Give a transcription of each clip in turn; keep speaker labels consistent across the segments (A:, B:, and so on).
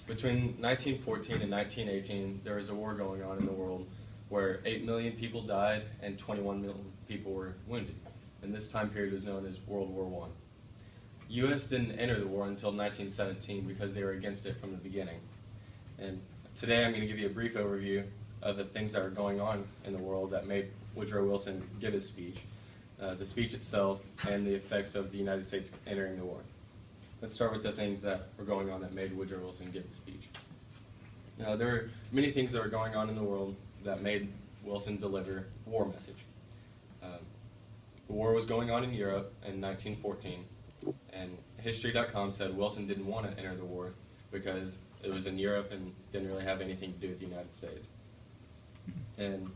A: Between 1914 and 1918, there was a war going on in the world where 8 million people died and 21 million people were wounded. And this time period was known as World War I. U.S. didn't enter the war until 1917 because they were against it from the beginning. And today I'm going to give you a brief overview of the things that are going on in the world that made Woodrow Wilson give his speech, the speech itself, and the effects of the United States entering the war. Let's start with the things that were going on that made Woodrow Wilson give his speech. Now, there were many things that were going on in the world that made Wilson deliver a war message. The war was going on in Europe in 1914, and History.com said Wilson didn't want to enter the war because it was in Europe and didn't really have anything to do with the United States. And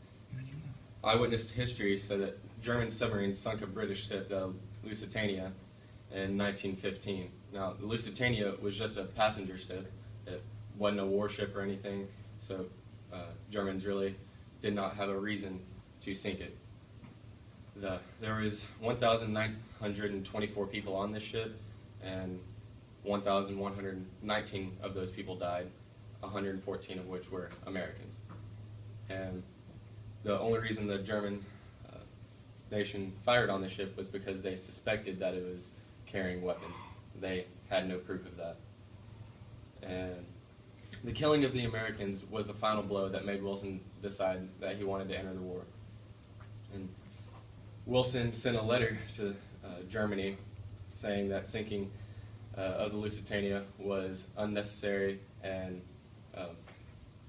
A: Eyewitness History said that German submarines sunk a British ship, the Lusitania, in 1915. Now, the Lusitania was just a passenger ship. It wasn't a warship or anything, so Germans really did not have a reason to sink it. There was 1,924 people on this ship, and 1,119 of those people died, 114 of which were Americans. And the only reason the German nation fired on the ship was because they suspected that it was carrying weapons. They had no proof of that. And the killing of the Americans was the final blow that made Wilson decide that he wanted to enter the war. And Wilson sent a letter to Germany saying that sinking of the Lusitania was unnecessary and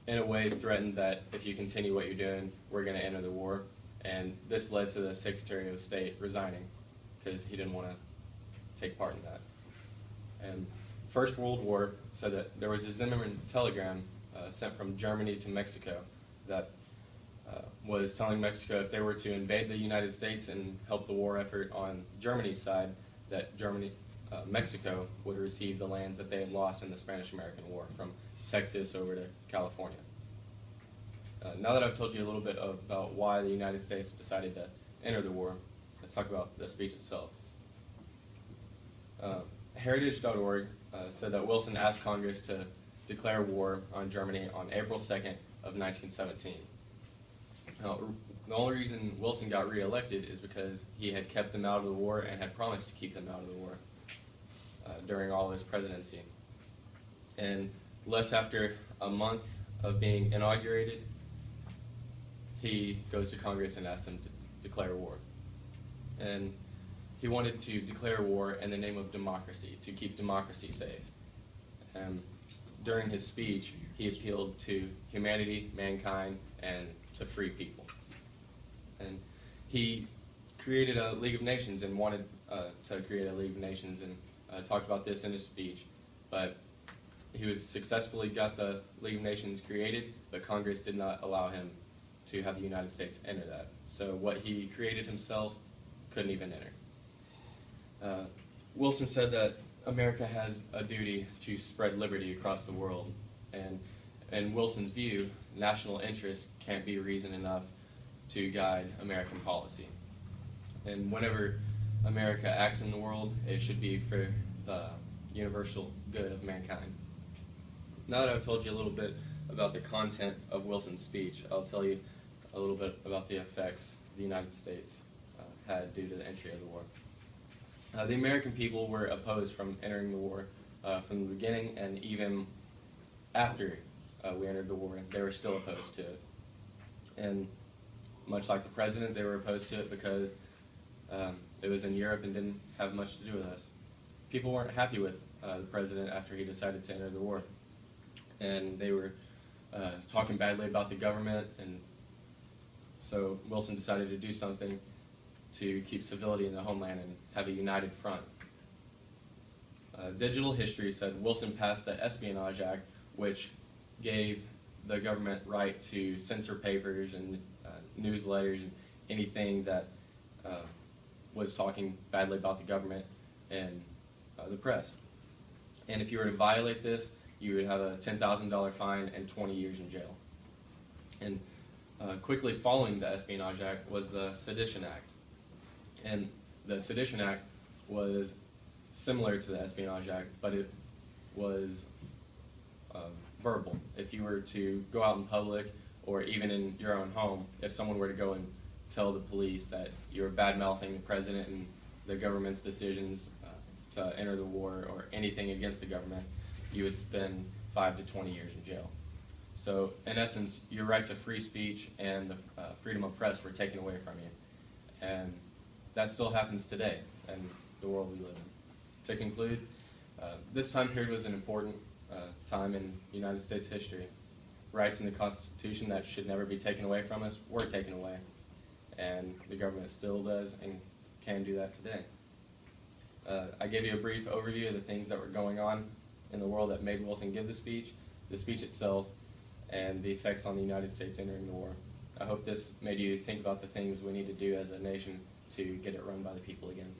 A: in a way threatened that if you continue what you're doing, we're going to enter the war. And this led to the Secretary of State resigning because he didn't want to take part in that. And First World War said that there was a Zimmerman telegram sent from Germany to Mexico that was telling Mexico if they were to invade the United States and help the war effort on Germany's side, that Mexico would receive the lands that they had lost in the Spanish-American War, from Texas over to California. Now that I've told you a little bit about why the United States decided to enter the war, let's talk about the speech itself. Heritage.org said that Wilson asked Congress to declare war on Germany on April 2nd of 1917. Now, the only reason Wilson got reelected is because he had kept them out of the war and had promised to keep them out of the war during all his presidency. And less after a month of being inaugurated, he goes to Congress and asks them to declare war. And he wanted to declare war in the name of democracy, to keep democracy safe. And during his speech, he appealed to humanity, mankind, and to free people. And he created a League of Nations and wanted to create a League of Nations and talked about this in his speech. But he successfully got the League of Nations created, but Congress did not allow him to have the United States enter that. So what he created himself couldn't even enter. Wilson said that America has a duty to spread liberty across the world, and in Wilson's view, national interest can't be reason enough to guide American policy. And whenever America acts in the world, it should be for the universal good of mankind. Now that I've told you a little bit about the content of Wilson's speech, I'll tell you a little bit about the effects the United States had due to the entry of the war. The American people were opposed from entering the war from the beginning, and even after we entered the war, they were still opposed to it. And much like the president, they were opposed to it because it was in Europe and didn't have much to do with us. People weren't happy with the president after he decided to enter the war. And they were talking badly about the government, and so Wilson decided to do something to keep civility in the homeland and have a united front. Digital History said Wilson passed the Espionage Act, which gave the government right to censor papers and newsletters and anything that was talking badly about the government and the press. And if you were to violate this, you would have a $10,000 fine and 20 years in jail. And quickly following the Espionage Act was the Sedition Act. And the Sedition Act was similar to the Espionage Act, but it was verbal. If you were to go out in public or even in your own home, if someone were to go and tell the police that you're bad-mouthing the president and the government's decisions to enter the war or anything against the government, you would spend 5 to 20 years in jail. So, in essence, your right to free speech and the freedom of press were taken away from you. And that still happens today in the world we live in. To conclude, this time period was an important time in United States history. Rights in the Constitution that should never be taken away from us were taken away. And the government still does and can do that today. I gave you a brief overview of the things that were going on in the world that made Wilson give the speech itself, and the effects on the United States entering the war. I hope this made you think about the things we need to do as a nation to get it run by the people again.